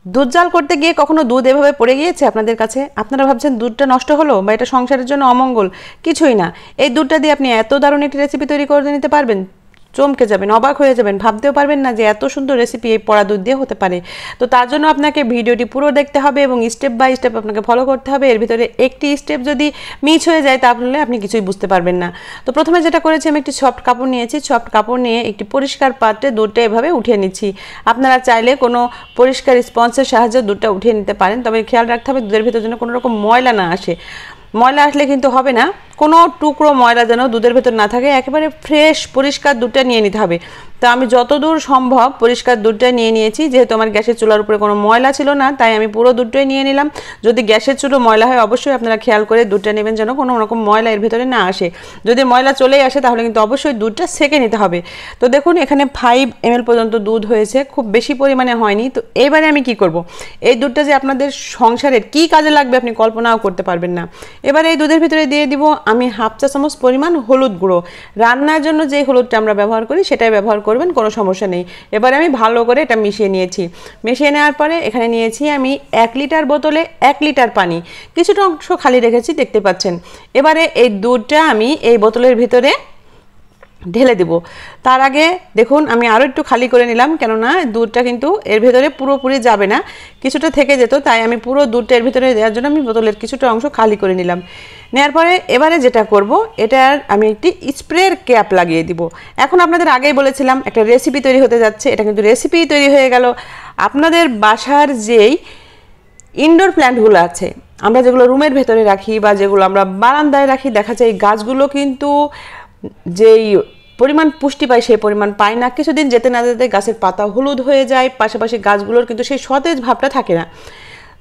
দুধ জাল করতে গিয়ে কখনো দুধ এভাবে পড়ে গিয়েছে আপনাদের কাছে? আপনারা ভাবছেন দুধটা নষ্ট হলো বা এটা সংসারের জন্য অমঙ্গল। কিছুই না, এই দুধটা দিয়ে আপনি এত দারুণ একটি রেসিপি তৈরি করে নিতে পারবেন, চমকে যাবেন, অবাক হয়ে যাবেন, ভাবতেও পারবেন না যে এত সুন্দর রেসিপি এই পড়া দুধ দিয়ে হতে পারে। তো তার জন্য আপনাকে ভিডিওটি পুরো দেখতে হবে এবং স্টেপ বাই স্টেপ আপনাকে ফলো করতে হবে। এর ভিতরে একটি স্টেপ যদি মিস হয়ে যায় তাহলে আপনি কিছুই বুঝতে পারবেন না। তো প্রথমে যেটা করেছি, আমি একটি সফট কাপড় নিয়েছি। সফট কাপড় নিয়ে একটি পরিষ্কার পাত্রে দুধটা এভাবে উঠিয়ে নিচ্ছি। আপনারা চাইলে কোনো পরিষ্কার স্পঞ্জের সাহায্যে দুধটা উঠিয়ে নিতে পারেন, তবে খেয়াল রাখতে হবে দুধের ভিতরে যেন কোনো রকম ময়লা না আসে। ময়লা আসলে কিন্তু হবে না, কোনো টুকরো ময়লা যেন দুধের ভেতর না থাকে, একেবারে ফ্রেশ পরিষ্কার দুধটা নিয়ে নিতে হবে। তো আমি যতদূর সম্ভব পরিষ্কার দুধটা নিয়ে নিয়েছি। যেহেতু আমার গ্যাসের চুলার উপরে কোনো ময়লা ছিল না, তাই আমি পুরো দুধটাই নিয়ে নিলাম। যদি গ্যাসের চুলো ময়লা হয় অবশ্যই আপনারা খেয়াল করে দুধটা নেবেন যেন কোনো রকম ময়লা এর ভেতরে না আসে। যদি ময়লা চলেই আসে তাহলে কিন্তু অবশ্যই দুধটা সেকে নিতে হবে। তো দেখুন এখানে 5 ml পর্যন্ত দুধ হয়েছে, খুব বেশি পরিমাণে হয়নি। তো এবারে আমি কি করব, এই দুধটা যে আপনাদের সংসারের কি কাজে লাগবে আপনি কল্পনাও করতে পারবেন না। এবারে এই দুধের ভিতরে দিয়ে দিব আমি 1/2 চা চামচ পরিমাণ হলুদ গুঁড়ো। রান্নার জন্য যে হলুদটা আমরা ব্যবহার করি সেটাই ব্যবহার করবেন, কোনো সমস্যা নেই। এবারে আমি ভালো করে এটা মিশিয়ে নিয়েছি। মিশিয়ে নেওয়ার পরে এখানে নিয়েছি আমি 1 লিটার বোতলে 1 লিটার পানি, কিছুটা অংশ খালি রেখেছি দেখতে পাচ্ছেন। এবারে এই দুধটা আমি এই বোতলের ভিতরে ঢেলে দেব। তার আগে দেখুন আমি আরও একটু খালি করে নিলাম, কেননা দুধটা কিন্তু এর ভেতরে পুরোপুরি যাবে না, কিছুটা থেকে যেত, তাই আমি পুরো দুধটা এর ভিতরে দেওয়ার জন্য আমি বোতলের কিছুটা অংশ খালি করে নিলাম। নেওয়ার পরে এবারে যেটা করব, এটার আমি একটি স্প্রের ক্যাপ লাগিয়ে দিব। এখন আপনাদের আগেই বলেছিলাম একটা রেসিপি তৈরি হতে যাচ্ছে, এটা কিন্তু রেসিপি তৈরি হয়ে গেল। আপনাদের বাসার যেই ইনডোর প্ল্যান্টগুলো আছে, আমরা যেগুলো রুমের ভেতরে রাখি বা যেগুলো আমরা বারান্দায় রাখি, দেখা যায় এই গাছগুলো কিন্তু যেই পরিমাণ পুষ্টি পায় সেই পরিমাণ পায় না। কিছুদিন যেতে না যেতে গাছের পাতা হলুদ হয়ে যায়, পাশাপাশি গাছগুলোর কিন্তু সেই সতেজ ভাবটা থাকে না।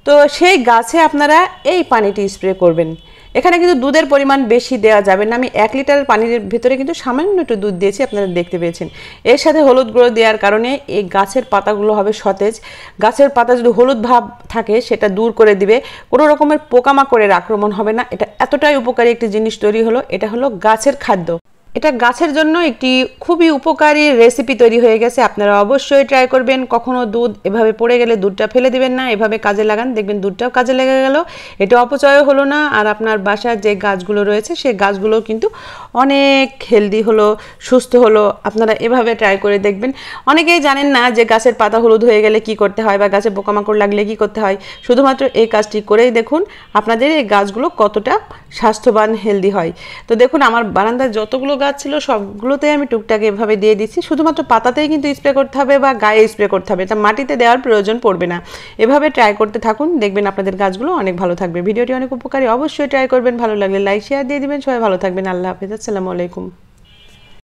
তো সেই গাছে আপনারা এই পানিটি স্প্রে করবেন। এখানে কিন্তু দুধের পরিমাণ বেশি দেওয়া যাবে না। আমি 1 লিটার পানির ভিতরে কিন্তু সামান্য একটু দুধ দিয়েছি, আপনারা দেখতে পেয়েছেন। এর সাথে হলুদ গুঁড়ো দেওয়ার কারণে এই গাছের পাতাগুলো হবে সতেজ। গাছের পাতা যদি হলুদ ভাব থাকে সেটা দূর করে দিবে, কোনো রকমের পোকামাকড়ের আক্রমণ হবে না। এটা এতটাই উপকারী একটি জিনিস তৈরি হলো। এটা হলো গাছের খাদ্য, এটা গাছের জন্য একটি খুবই উপকারী রেসিপি তৈরি হয়ে গেছে। আপনারা অবশ্যই ট্রাই করবেন। কখনো দুধ এভাবে পড়ে গেলে দুধটা ফেলে দিবেন না, এভাবে কাজে লাগান, দেখবেন দুধটাও কাজে লেগে গেল, এটা অপচয়ও হলো না। আর আপনার বাসার যে গাছগুলো রয়েছে সেই গাছগুলো কিন্তু অনেক হেলদি হলো, সুস্থ হলো। আপনারা এভাবে ট্রাই করে দেখবেন। অনেকেই জানেন না যে গাছের পাতা হলুদ হয়ে গেলে কি করতে হয় বা গাছে পোকামাকড় লাগলে কি করতে হয়। শুধুমাত্র এই কাজটি করেই দেখুন আপনাদের এই গাছগুলো কতটা স্বাস্থ্যবান হেলদি হয়। তো দেখুন আমার বারান্দায় যতগুলো গাছ ছিল সবগুলোতে আমি টুকটাক এভাবে দিয়ে দিচ্ছি। শুধুমাত্র পাতাতেই কিন্তু স্প্রে করতে হবে বা গায়ে স্প্রে করতে হবে, এটা মাটিতে দেওয়ার প্রয়োজন পড়বে না। এভাবে ট্রাই করতে থাকুন, দেখবেন আপনাদের গাছগুলো অনেক ভালো থাকবে। ভিডিওটি অনেক উপকারী, অবশ্যই ট্রাই করবেন। ভালো লাগলে লাইক শেয়ার দিয়ে দিবেন। সবাই ভালো থাকবেন। আল্লাহ হাফেজ, আসসালামু আলাইকুম।